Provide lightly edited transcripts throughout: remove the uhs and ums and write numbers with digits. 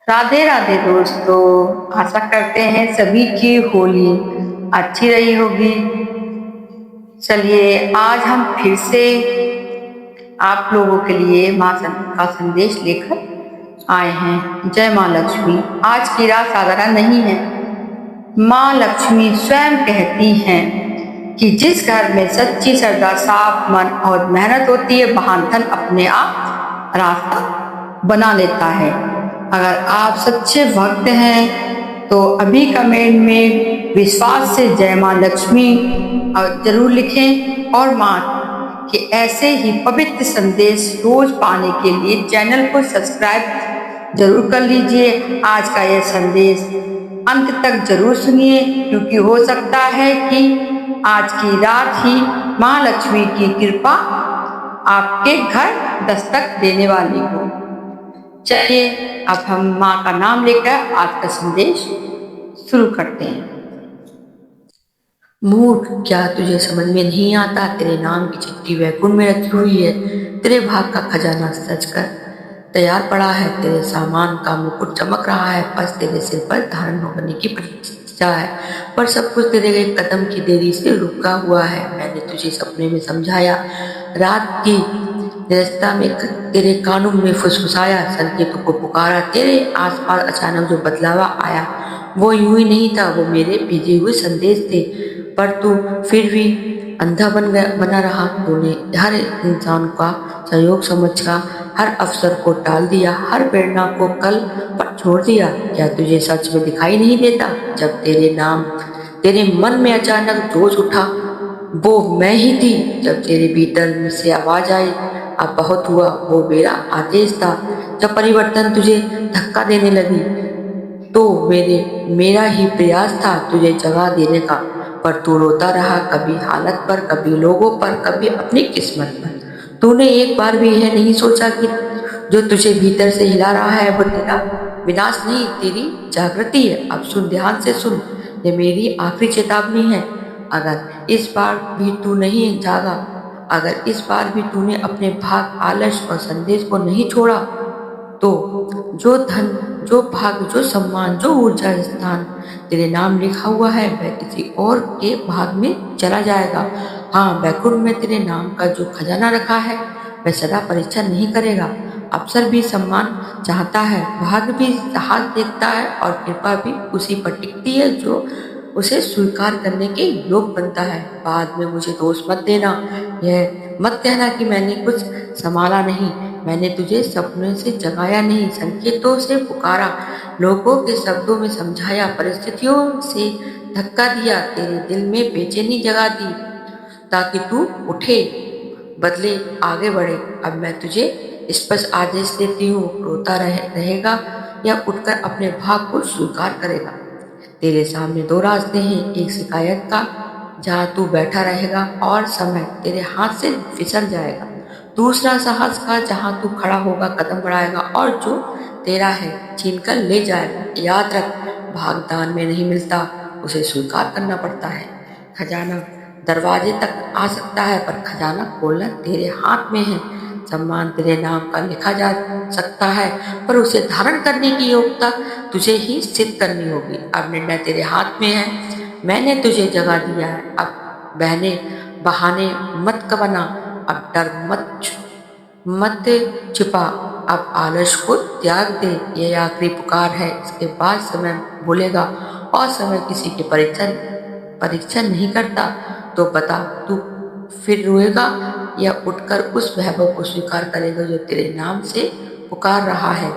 राधे राधे दोस्तों, आशा करते हैं सभी की होली अच्छी रही होगी। चलिए आज हम फिर से आप लोगों के लिए माँ का संदेश लेकर आए हैं। जय माँ लक्ष्मी। आज की रात साधारण नहीं है। माँ लक्ष्मी स्वयं कहती हैं कि जिस घर में सच्ची श्रद्धा, साफ मन और मेहनत होती है, वहां धन अपने आप रास्ता बना लेता है। अगर आप सच्चे भक्त हैं तो अभी कमेंट में विश्वास से जय माँ लक्ष्मी जरूर लिखें और माँ के ऐसे ही पवित्र संदेश रोज पाने के लिए चैनल को सब्सक्राइब जरूर कर लीजिए। आज का यह संदेश अंत तक जरूर सुनिए, क्योंकि हो सकता है कि आज की रात ही माँ लक्ष्मी की कृपा आपके घर दस्तक देने वाली हो। चलिए अब हम माँ का नाम लेकर आज का संदेश शुरू करते हैं। मूर्ख, क्या तुझे समझ में नहीं आता? तेरे नाम की चिट्ठी वैकुंठ में रखी हुई है। तेरे भाग का खजाना सच कर तैयार पड़ा है। तेरे सामान का मुकुट चमक रहा है, बस तेरे सिर पर धारण होने की प्रतीक्षा है। पर सब कुछ तेरे एक कदम की देरी से रुका हुआ है। मैंने तुझे सपने में समझाया, रात की निरस्ता में तेरे कानों में फुसफुसाया, संकेतों को पुकारा। तेरे आसपास अचानक जो बदलावा आया वो यूं ही नहीं था, वो मेरे भेजे हुए संदेश थे। पर तू फिर भी अंधा बना रहा। तूने हर इंसान का सहयोग समझकर हर अवसर को टाल दिया, हर प्रेरणा को कल पर छोड़ दिया। क्या तुझे सच में दिखाई नहीं देता? जब तेरे मन में अचानक जोश उठा, वो मैं ही थी। जब तेरे भीतर से आवाज आई, अब बहुत हुआ, वो मेरा आदेश था। जब परिवर्तन तुझे धक्का देने लगी तो मेरा ही प्रयास था तुझे जगा देने का। पर तू रोता रहा, कभी हालत पर, कभी लोगों पर, कभी अपनी किस्मत पर। तूने एक बार भी यह नहीं सोचा कि जो तुझे भीतर से हिला रहा है वो तेरा विनाश नहीं, तेरी जागृति है। अब सुन, ध्यान से सुन, ये मेरी आखिरी चेतावनी है। अगर इस बार भी तू नहीं जागा, अगर इस बार भी तूने अपने भाग, आलस और संदेश को नहीं छोड़ा, तो जो धन, जो भाग, जो सम्मान, जो ऊर्जा स्थान तेरे नाम लिखा हुआ है वह किसी और के भाग में चला जाएगा। हाँ, वैकुंठ में तेरे नाम का जो खजाना रखा है वह सदा परीक्षा नहीं करेगा। अवसर भी सम्मान चाहता है, भाग्य भी हाथ देखता है और कृपा भी उसी पर टिकती है जो उसे स्वीकार करने के योग बनता है। बाद में मुझे दोष मत देना, यह मत कहना कि मैंने कुछ संभाला नहीं। मैंने तुझे सपने से जगाया नहीं, संकेतों से पुकारा, लोगों के शब्दों में समझाया, परिस्थितियों से धक्का दिया, तेरे दिल में बेचैनी जगा दी ताकि तू उठे, बदले, आगे बढ़े। अब मैं तुझे स्पष्ट आदेश देती हूँ, रोता रहेगा या उठकर अपने भाग को स्वीकार करेगा। तेरे सामने दो रास्ते हैं, एक शिकायत का जहाँ तू बैठा रहेगा और समय तेरे हाथ से फिसल जाएगा, दूसरा साहस का जहाँ तू खड़ा होगा, कदम बढ़ाएगा और जो तेरा है छीन कर ले जाएगा। याद रख, भागदान में नहीं मिलता, उसे स्वीकार करना पड़ता है। खजाना दरवाजे तक आ सकता है पर खजाना खोलना तेरे हाथ में है। सम्मान तेरे नाम का लिखा जा सकता है पर उसे धारण करने की योग्यता तुझे ही सिद्ध करनी होगी। अब निर्णय तेरे हाथ में है, मैंने तुझे जगा दिया है। अब बहाने मत बना, अब डर मत छिपा, अब आलस को त्याग दे। यह आखिरी पुकार है, इसके बाद समय बोलेगा और समय किसी की परीक्षा नहीं करता। तो बता, तू फिर रोएगा या उठकर उस वैभव को स्वीकार करेगा जो तेरे नाम से पुकार रहा है?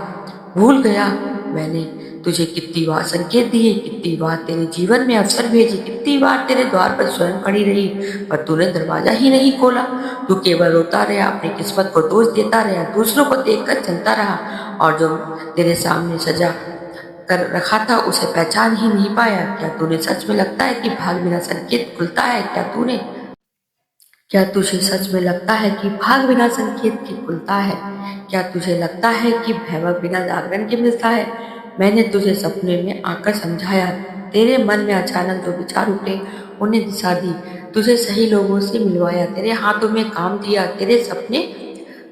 भूल गया मैंने तुझे कितनी बार संकेत दिए, कितनी बार तेरे जीवन में अवसर भेजे, कितनी बार तेरे द्वार पर स्वयं खड़ी रही, पर तूने दरवाजा ही नहीं खोला। तू केवल रोता रहा, अपनी किस्मत को दोष देता रहा, दूसरों को देखकर चलता रहा और जो तेरे सामने सजा कर रखा था उसे पहचान ही नहीं पाया। क्या तूने सच में लगता है कि भाग बिना संकेत खुलता है? क्या तुझे सच में लगता है कि भाग बिना संकेत के खुलता है? क्या तुझे लगता है कि वैभव बिना जागरण के मिलता है? मैंने तुझे सपने में आकर समझाया, तेरे मन में अचानक जो विचार उठे उन्हें दिशा दी, तुझे सही लोगों से मिलवाया, तेरे हाथों में काम दिया, तेरे सपने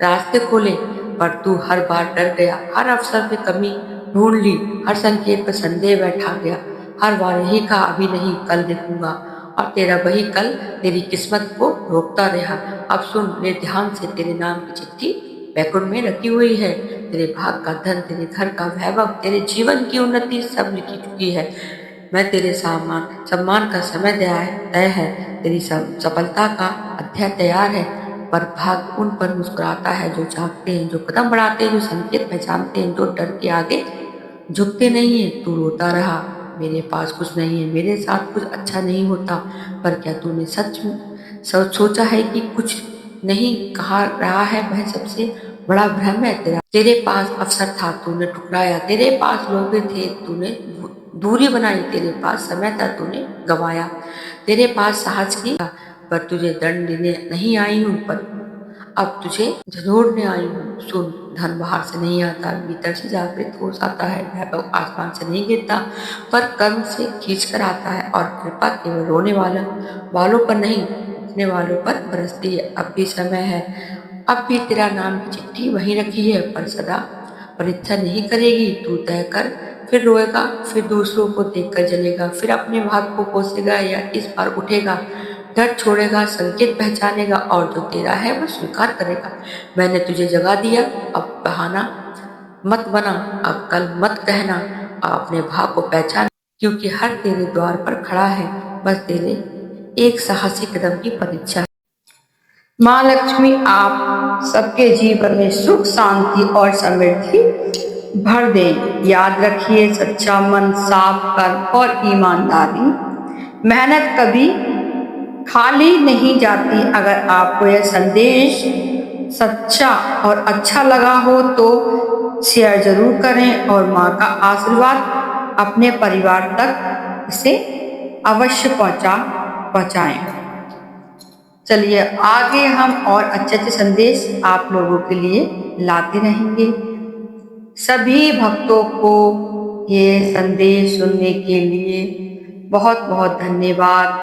रास्ते खोले। पर तू हर बार डर गया, हर अवसर में कमी ढूंढ ली, हर संकेत पर संदेह बैठा गया। हर बार यही कहा, अभी नहीं, कल देखूंगा, और तेरा वही कल तेरी किस्मत को रोकता रहा। अब सुन ले ध्यान से, तेरे नाम की चिट्ठी बैकुंठ में रखी हुई है। तेरे भाग का धन, तेरे घर का वैभव, तेरे जीवन की उन्नति सब लिखी चुकी है। मैं तेरे सम्मान का समय तय है, तेरी सफलता का अध्याय तैयार है। पर भाग उन पर मुस्कुराता है जो जागते हैं, जो कदम बढ़ाते हैं, जो संकेत पहचानते हैं, जो डर के आगे झुकते नहीं है। तू रोता रहा, मेरे पास कुछ नहीं है, मेरे साथ कुछ अच्छा नहीं होता। पर क्या तूने सच सोचा है कि कुछ नहीं कहा रहा है? वह सबसे बड़ा भ्रम है तेरा। तेरे पास अवसर था, तूने ठुकराया। तेरे पास लोग थे, तूने दूरी बनाई। तेरे पास समय था, तूने गवाया। तेरे पास साहस की, पर तुझे दंड देने नहीं आई हूँ, पर अब तुझे झंझोड़ने आई हूँ। सुन, धन बाहर से नहीं आता, भीतर से जागृत हो जाता है। वैभव आसमान से नहीं गिरता, पर कर्म से खींच कर आता है। और कृपा केवल रोने वालों पर नहीं, उठने वालों पर बरसती है। अब भी समय है, अब भी तेरा नाम की चिट्ठी वहीं रखी है, पर सदा परीक्षा नहीं करेगी। तू तय कर, फिर रोएगा, फिर दूसरों को देखकर जलेगा, फिर अपने भाग को कोसेगा, या इस बार उठेगा, डर छोड़ेगा, संकेत पहचानेगा, और जो तेरा है वो स्वीकार करेगा। मैंने तुझे जगा दिया, अब बहाना मत बना, अब कल मत कहना। अब अपने भाग को पहचान, क्योंकि हर तेरे द्वार पर खड़ा है, बस तेरे एक साहसी कदम की परीक्षा है। माँ लक्ष्मी आप सबके जीवन में सुख, शांति और समृद्धि भर दें। याद रखिए, सच्चा मन, साफ कर्म और ईमानदारी, मेहनत कभी खाली नहीं जाती। अगर आपको यह संदेश सच्चा और अच्छा लगा हो तो शेयर जरूर करें, और माँ का आशीर्वाद अपने परिवार तक इसे अवश्य पहुंचाएं। चलिए, आगे हम और अच्छे अच्छे संदेश आप लोगों के लिए लाते रहेंगे। सभी भक्तों को ये संदेश सुनने के लिए बहुत बहुत धन्यवाद।